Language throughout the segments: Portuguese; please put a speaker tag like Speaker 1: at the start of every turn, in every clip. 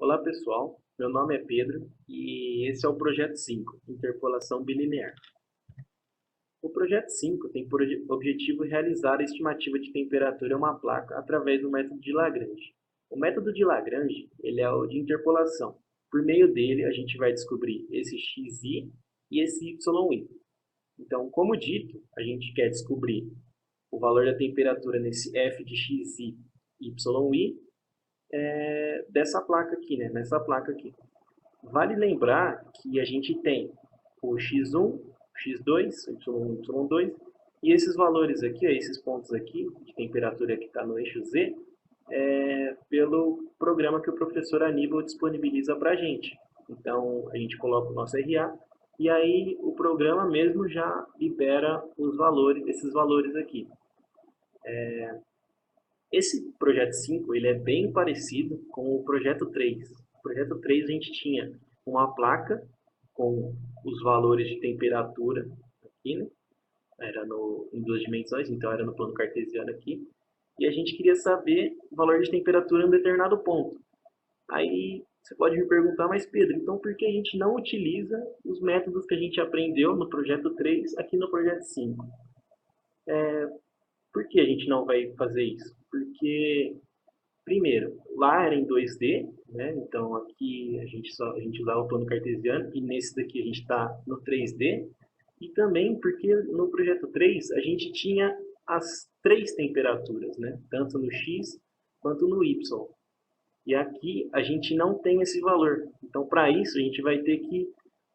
Speaker 1: Olá pessoal, meu nome é Pedro e esse é o projeto 5, Interpolação Bilinear. O projeto 5 tem por objetivo realizar a estimativa de temperatura em uma placa através do método de Lagrange. O método de Lagrange ele é o de interpolação. Por meio dele, a gente vai descobrir esse xi e esse yi. Então, como dito, a gente quer descobrir o valor da temperatura nesse f de xi e yi dessa placa aqui, né? Nessa placa aqui. Vale lembrar que a gente tem o x1, x2, y1, y2, e esses valores aqui, esses pontos aqui, de temperatura que está no eixo Z, pelo programa que o professor Aníbal disponibiliza para a gente. Então, a gente coloca o nosso RA, e aí o programa mesmo já libera os valores, esses valores aqui. Esse projeto 5 ele é bem parecido com o projeto 3. No projeto 3 a gente tinha uma placa com os valores de temperatura aqui, né? Era em duas dimensões, então era no plano cartesiano aqui. E a gente queria saber o valor de temperatura em um determinado ponto. Aí você pode me perguntar, mas Pedro, então por que a gente não utiliza os métodos que a gente aprendeu no projeto 3 aqui no projeto 5? Por que a gente não vai fazer isso? Porque primeiro, lá era em 2D, né? Então aqui a gente usava o plano cartesiano e nesse daqui a gente está no 3D. E também porque no projeto 3 a gente tinha as três temperaturas, né? Tanto no X quanto no Y. E aqui a gente não tem esse valor. Então para isso a gente vai ter que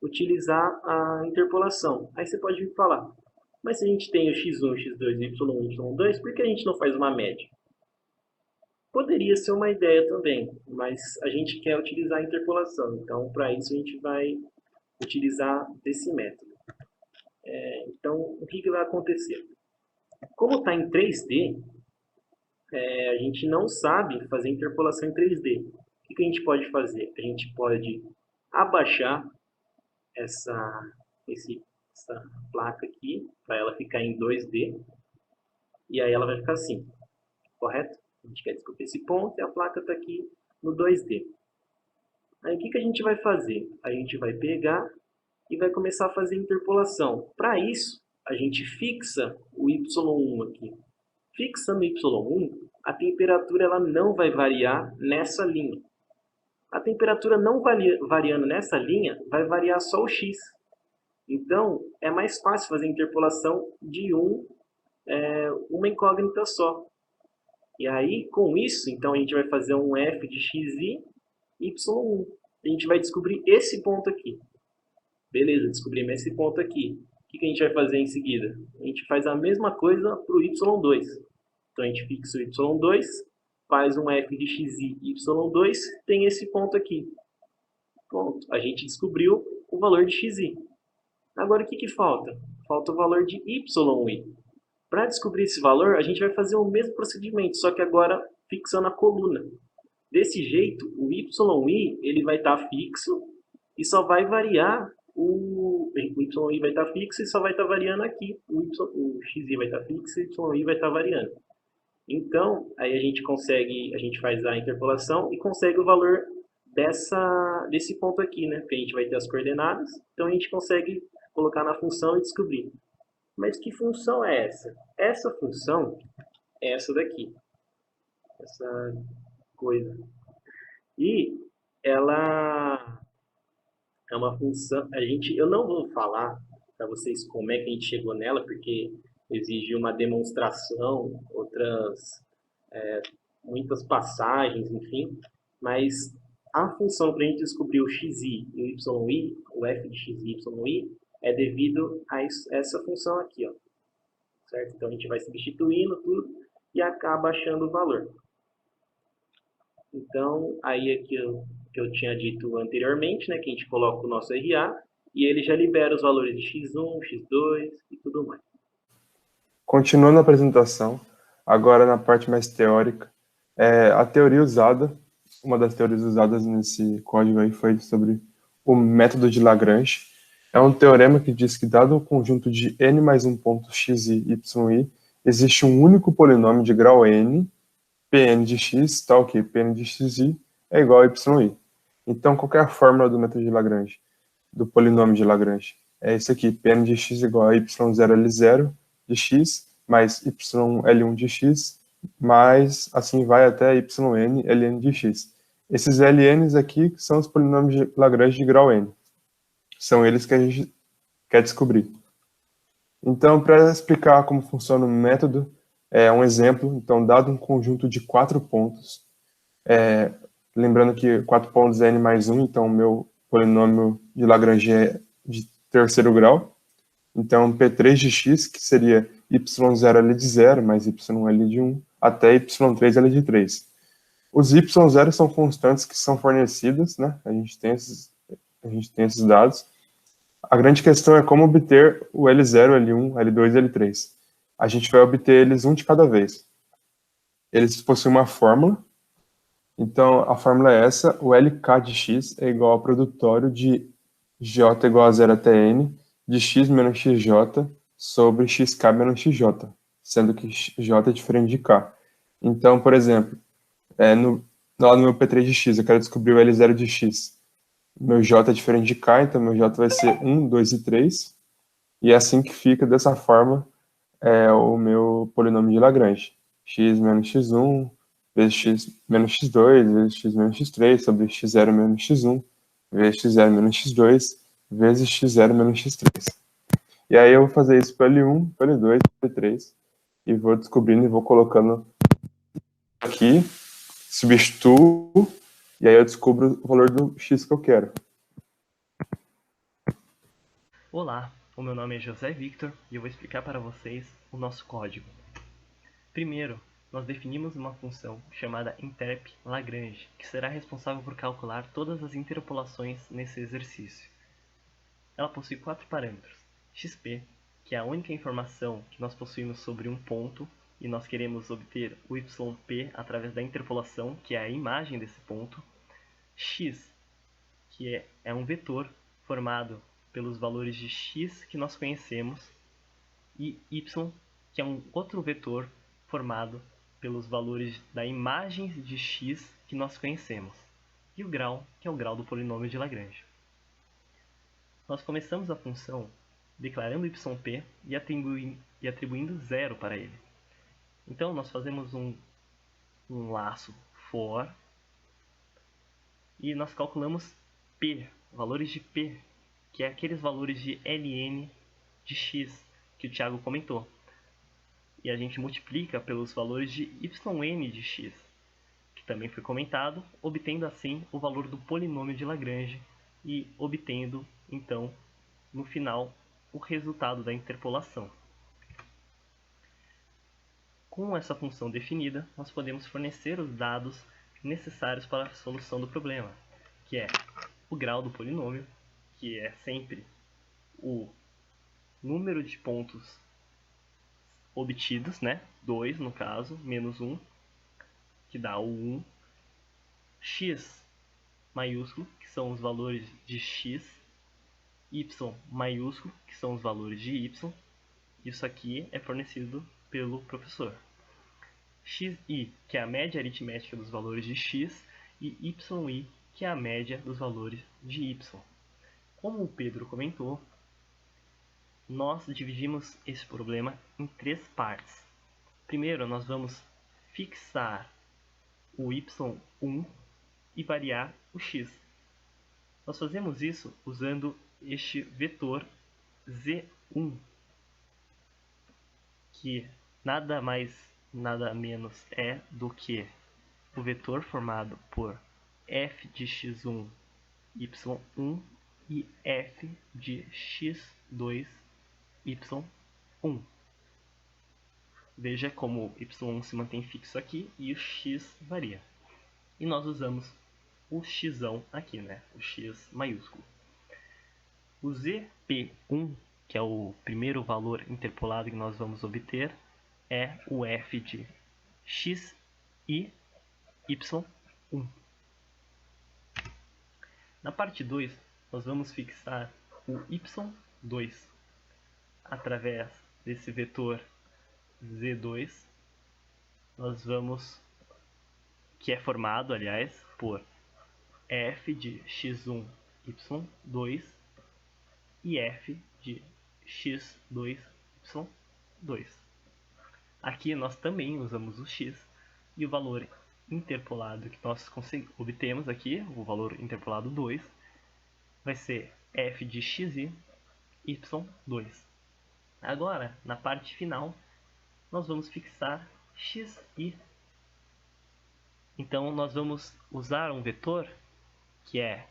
Speaker 1: utilizar a interpolação. Aí você pode me falar, mas se a gente tem o x1, x2, y1, y2, por que a gente não faz uma média? Poderia ser uma ideia também, mas a gente quer utilizar a interpolação, então para isso a gente vai utilizar desse método. Então, o que vai acontecer? Como está em 3D, a gente não sabe fazer interpolação em 3D. O que a gente pode fazer? A gente pode abaixar essa placa aqui, para ela ficar em 2D, e aí ela vai ficar assim, correto? A gente quer descobrir esse ponto e a placa está aqui no 2D. Aí o que a gente vai fazer? A gente vai pegar e vai começar a fazer interpolação. Para isso, a gente fixa o y1 aqui. Fixando o y1, a temperatura ela não vai variar nessa linha. A temperatura não variando nessa linha, vai variar só o x. Então, é mais fácil fazer interpolação de uma incógnita só. E aí, com isso, então a gente vai fazer um f de xi, y1. A gente vai descobrir esse ponto aqui. Beleza, descobrimos esse ponto aqui. O que a gente vai fazer em seguida? A gente faz a mesma coisa para o y2. Então a gente fixa o y2, faz um f de xi, y2, tem esse ponto aqui. Pronto, a gente descobriu o valor de xi. Agora o que falta? Falta o valor de yi. Para descobrir esse valor, a gente vai fazer o mesmo procedimento, só que agora fixando a coluna. Desse jeito, o yi ele vai estar fixo e só vai variar o yi vai estar fixo e só vai estar variando aqui. O xi vai estar fixo e o yi vai estar variando. Então, aí a gente faz a interpolação e consegue o valor desse ponto aqui, né? Porque a gente vai ter as coordenadas, então a gente consegue colocar na função e descobrir. Mas que função é essa? Essa função é essa daqui. Essa coisa. E ela é uma função... Eu não vou falar para vocês como é que a gente chegou nela, porque exige uma demonstração, muitas passagens, enfim. Mas a função para a gente descobrir o xi e o yi, o f de xi e yi, é devido a essa função aqui, ó. Certo? Então a gente vai substituindo tudo e acaba achando o valor. Então, aí é que eu tinha dito anteriormente, né, que a gente coloca o nosso RA e ele já libera os valores de x1, x2 e tudo mais.
Speaker 2: Continuando a apresentação, agora na parte mais teórica, a teoria usada, uma das teorias usadas nesse código aí foi sobre o método de Lagrange. É um teorema que diz que, dado o conjunto de n mais um ponto xi, yi, existe um único polinômio de grau n, Pn de x, tal que Pn de xi é igual a yi. Então, qual que é a fórmula do método de Lagrange, do polinômio de Lagrange? É isso aqui, Pn de x igual a y0L0 de x mais yL1 de x, mais assim vai até yn ln de x. Esses ln's aqui são os polinômios de Lagrange de grau n. São eles que a gente quer descobrir. Então, para explicar como funciona o método, é um exemplo. Então, dado um conjunto de 4 pontos, lembrando que 4 pontos é n mais 1, então o meu polinômio de Lagrange é de terceiro grau. Então, P3 de x, que seria y0L de 0 mais yL de 1, até y3L de 3. Os y0 são constantes que são fornecidas, né? A gente tem esses dados. A grande questão é como obter o L0, L1, L2 e L3. A gente vai obter eles um de cada vez. Eles possuem uma fórmula. Então, a fórmula é essa. O LK de x é igual ao produtório de j igual a 0 até n de x menos xj sobre xk menos xj, sendo que j é diferente de k. Então, por exemplo, lá no meu P3 de x, eu quero descobrir o L0 de x. Meu j é diferente de k, então meu j vai ser 1, 2 e 3. E é assim que fica, dessa forma, o meu polinômio de Lagrange. X menos x1 vezes x menos x2 vezes x menos x3 sobre x0 menos x1 vezes x0 menos x2 vezes x0 menos x3. E aí eu vou fazer isso para L1, para L2, para L3 e vou descobrindo e vou colocando aqui, substituo, e aí eu descubro o valor do x que eu quero.
Speaker 1: Olá, o meu nome é José Victor e eu vou explicar para vocês o nosso código. Primeiro, nós definimos uma função chamada interp-Lagrange, que será responsável por calcular todas as interpolações nesse exercício. Ela possui 4 parâmetros: xp, que é a única informação que nós possuímos sobre um ponto, e nós queremos obter o yp através da interpolação, que é a imagem desse ponto; x, que é um vetor formado pelos valores de x que nós conhecemos, e y, que é um outro vetor formado pelos valores da imagem de x que nós conhecemos, e o grau, que é o grau do polinômio de Lagrange. Nós começamos a função declarando yp e atribuindo zero para ele. Então, nós fazemos um laço for e nós calculamos p, valores de p, que é aqueles valores de ln de x que o Thiago comentou. E a gente multiplica pelos valores de yn de x, que também foi comentado, obtendo assim o valor do polinômio de Lagrange e obtendo, então, no final, o resultado da interpolação. Com essa função definida, nós podemos fornecer os dados necessários para a solução do problema, que é o grau do polinômio, que é sempre o número de pontos obtidos, né? 2 no caso, menos 1, que dá o 1, x maiúsculo, que são os valores de x, y maiúsculo, que são os valores de y. Isso aqui é fornecido pelo professor. Xi, que é a média aritmética dos valores de x, e yi, que é a média dos valores de y. Como o Pedro comentou, nós dividimos esse problema em 3 partes. Primeiro, nós vamos fixar o y1 e variar o x. Nós fazemos isso usando este vetor z1, que nada mais, nada menos é do que o vetor formado por f de x1, y1 e f de x2, y1. Veja como o y1 se mantém fixo aqui e o x varia. E nós usamos o x aqui, né? O x maiúsculo. O zp1, que é o primeiro valor interpolado que nós vamos obter, é o f de x e y1. Na parte 2, nós vamos fixar o y2 através desse vetor z2. Nós vamos, que é formado, aliás, por f de x1, y2 e f de x2, y2. Aqui nós também usamos o x e o valor interpolado que nós obtemos aqui, o valor interpolado 2, vai ser f de xi, y2. Agora, na parte final, nós vamos fixar xi. Então, nós vamos usar um vetor que é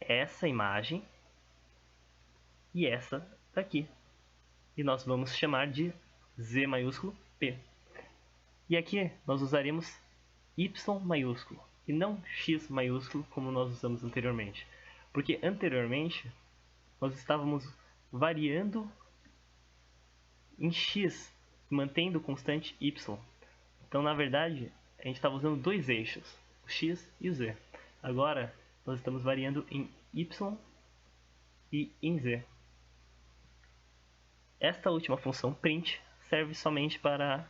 Speaker 1: essa imagem e essa daqui. E nós vamos chamar de Z maiúsculo P. E aqui nós usaremos Y maiúsculo e não X maiúsculo como nós usamos anteriormente. Porque anteriormente nós estávamos variando em X, mantendo constante Y. Então, na verdade, a gente estava usando dois eixos, o X e o Z. Agora, nós estamos variando em Y e em Z. Esta última função print serve somente para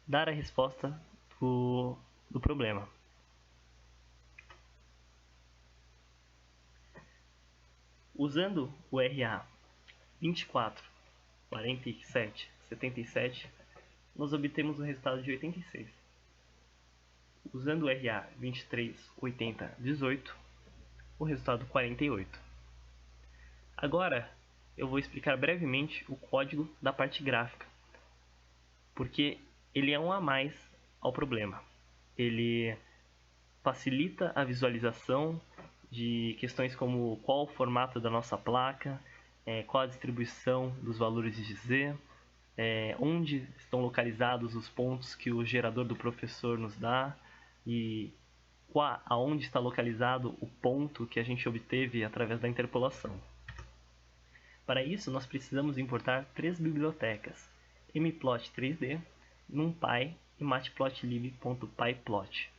Speaker 1: dar a resposta do problema. Usando o RA 24, 47, 77, nós obtemos o resultado de 86. Usando o RA 23, 80, 18, o resultado 48. Agora, eu vou explicar brevemente o código da parte gráfica, porque ele é um a mais ao problema. Ele facilita a visualização de questões como qual o formato da nossa placa, qual a distribuição dos valores de Z, onde estão localizados os pontos que o gerador do professor nos dá e aonde está localizado o ponto que a gente obteve através da interpolação. Para isso, nós precisamos importar três bibliotecas: mplot 3D, numpy e matplotlib.pyplot.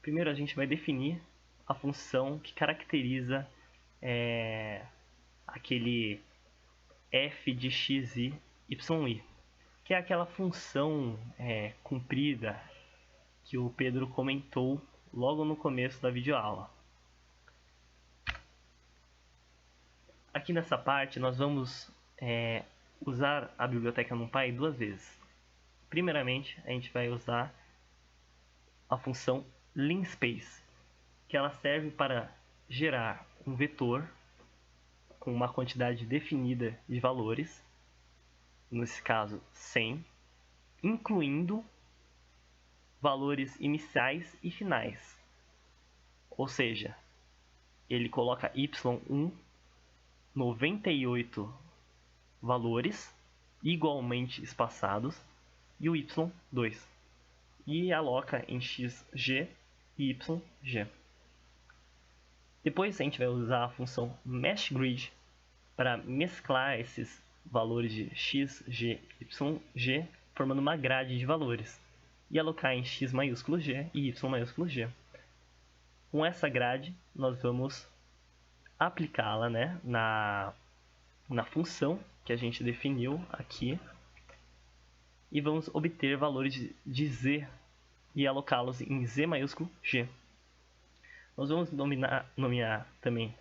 Speaker 1: Primeiro, a gente vai definir a função que caracteriza aquele f de xi, yi, que é aquela função comprida que o Pedro comentou logo no começo da videoaula. Aqui nessa parte nós vamos usar a biblioteca NumPy duas vezes. Primeiramente, a gente vai usar a função linspace, que ela serve para gerar um vetor com uma quantidade definida de valores, nesse caso 100, incluindo valores iniciais e finais. Ou seja, ele coloca y1 98 valores igualmente espaçados e o y2 e aloca em xg e yg. Depois a gente vai usar a função meshGrid para mesclar esses valores de x, g, y, g, formando uma grade de valores e alocar em x maiúsculo g e y maiúsculo g. Com essa grade nós vamos aplicá-la, na função que a gente definiu aqui e vamos obter valores de z e alocá-los em z maiúsculo g. Nós vamos nomear também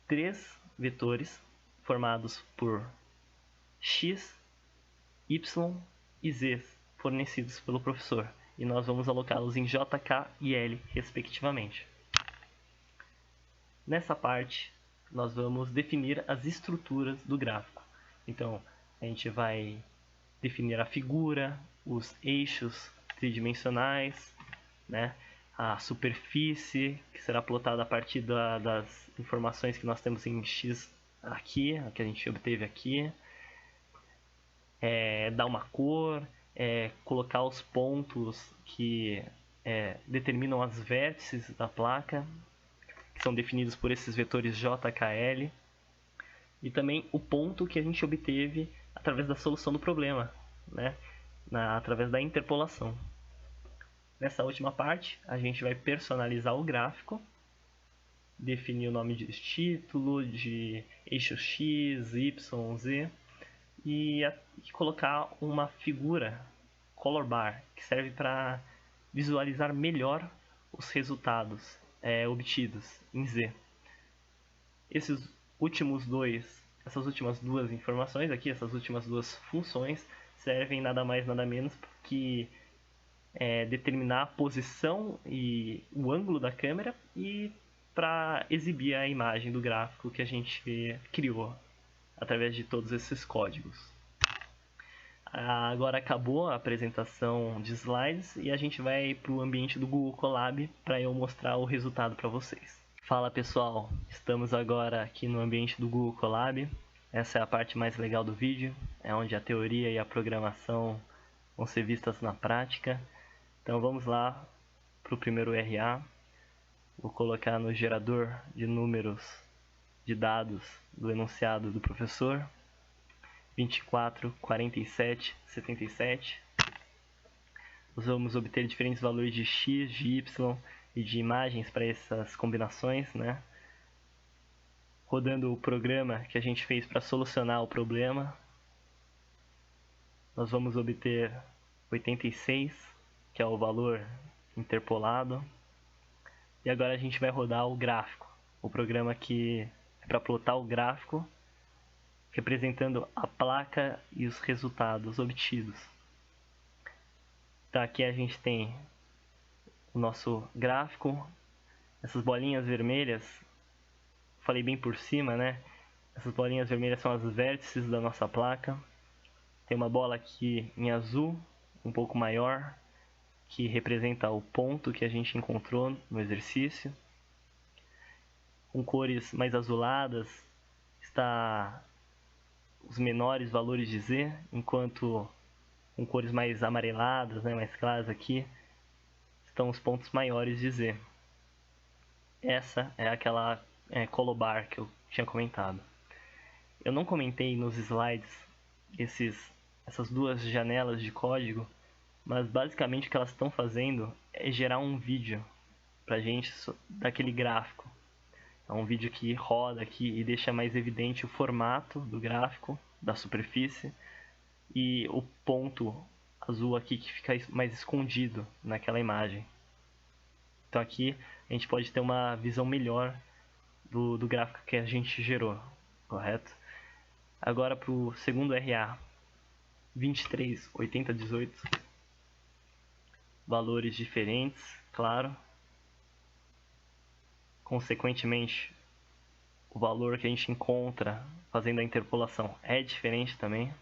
Speaker 1: três vetores formados por x, y e z fornecidos pelo professor e nós vamos alocá-los em j, k e l respectivamente. Nessa parte, nós vamos definir as estruturas do gráfico. Então, a gente vai definir a figura, os eixos tridimensionais, a superfície, que será plotada a partir das informações que nós temos em X aqui, que a gente obteve aqui. Dar uma cor, colocar os pontos que determinam as vértices da placa, que são definidos por esses vetores J, K, L, e também o ponto que a gente obteve através da solução do problema, através da interpolação. Nessa última parte, a gente vai personalizar o gráfico, definir o nome de título, de eixo X, Y, Z, e colocar uma figura color bar, que serve para visualizar melhor os resultados
Speaker 3: obtidos em Z. Essas últimas duas informações aqui, essas últimas duas funções, servem nada mais nada menos que determinar a posição e o ângulo da câmera e para exibir a imagem do gráfico que a gente criou através de todos esses códigos. Agora acabou a apresentação de slides e a gente vai para o ambiente do Google Colab para eu mostrar o resultado para vocês. Fala pessoal, estamos agora aqui no ambiente do Google Colab. Essa é a parte mais legal do vídeo, é onde a teoria e a programação vão ser vistas na prática. Então vamos lá para o primeiro RA. Vou colocar no gerador de números de dados do enunciado do professor 24, 47, 77. Nós vamos obter diferentes valores de x, de y e de imagens para essas combinações, né? Rodando o programa que a gente fez para solucionar o problema, nós vamos obter 86, que é o valor interpolado. E agora a gente vai rodar o gráfico, o programa que é para plotar o gráfico, representando a placa e os resultados obtidos. Então aqui a gente tem o nosso gráfico, essas bolinhas vermelhas, falei bem por cima, né? Essas bolinhas vermelhas são as vértices da nossa placa. Tem uma bola aqui em azul, um pouco maior, que representa o ponto que a gente encontrou no exercício. Com cores mais azuladas está os menores valores de Z, enquanto com cores mais amareladas, né, mais claras aqui, estão os pontos maiores de Z. Essa é aquela colobar que eu tinha comentado. Eu não comentei nos slides essas duas janelas de código, mas basicamente o que elas estão fazendo é gerar um vídeo pra gente daquele gráfico. É um vídeo que roda aqui e deixa mais evidente o formato do gráfico, da superfície, e o ponto azul aqui que fica mais escondido naquela imagem. Então aqui a gente pode ter uma visão melhor do gráfico que a gente gerou, correto? Agora para o segundo RA, 23, 80, 18, valores diferentes, claro. Consequentemente, o valor que a gente encontra fazendo a interpolação é diferente também.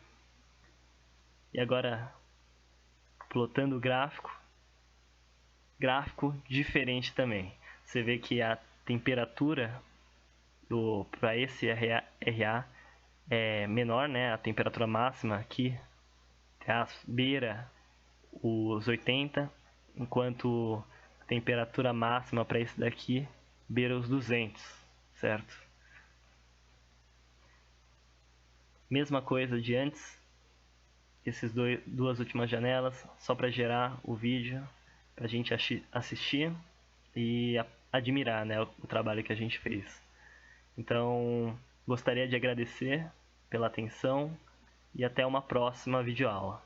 Speaker 3: E agora, plotando o gráfico diferente também. Você vê que a temperatura para esse RA é menor, né? A temperatura máxima aqui beira os 80, enquanto a temperatura máxima para esse daqui beira os 200, certo? Mesma coisa de antes, essas duas últimas janelas, só para gerar o vídeo, para a gente assistir e admirar, né, o trabalho que a gente fez. Então, gostaria de agradecer pela atenção e até uma próxima videoaula.